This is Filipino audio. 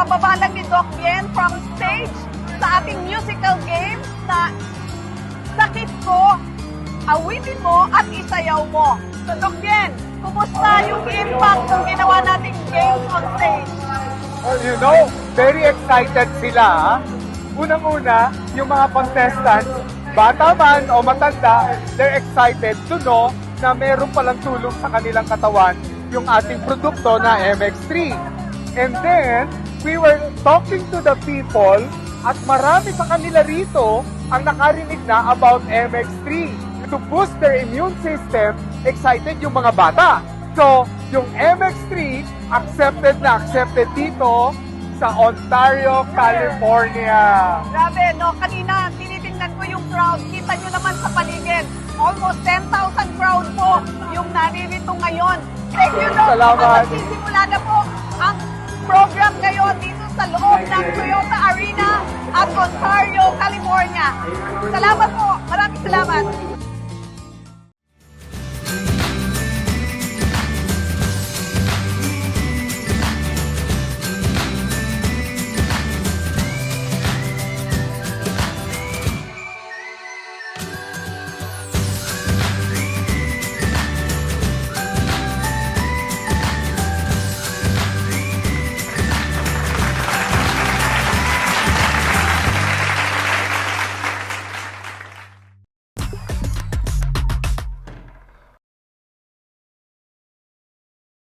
Kakababa lang ni Doc Yen from stage sa ating musical games na Sakit Ko, Awitin Mo at Isayaw Mo. So Doc Yen, kumusta yung impact ng ginawa nating games on stage? Well, you know, very excited sila. Unang-una, yung mga contestants, bata man o matanda, they're excited to know na meron palang tulong sa kanilang katawan yung ating produkto na MX3. And then, we were talking to the people at marami sa kanila rito ang nakarinig na about MX3. To boost their immune system, excited yung mga bata. So, yung MX3, accepted dito sa Ontario, California. Grabe, no? Kanina, tinitingnan ko yung crowd. Kita nyo naman sa paligid. Almost 10,000 crowd po yung naririto ngayon. Thank you, Doc. Salamat. Magsisimula na po ang program ngayon dito sa loob ng Toyota Arena at Ontario, California. Salamat po. Maraming salamat.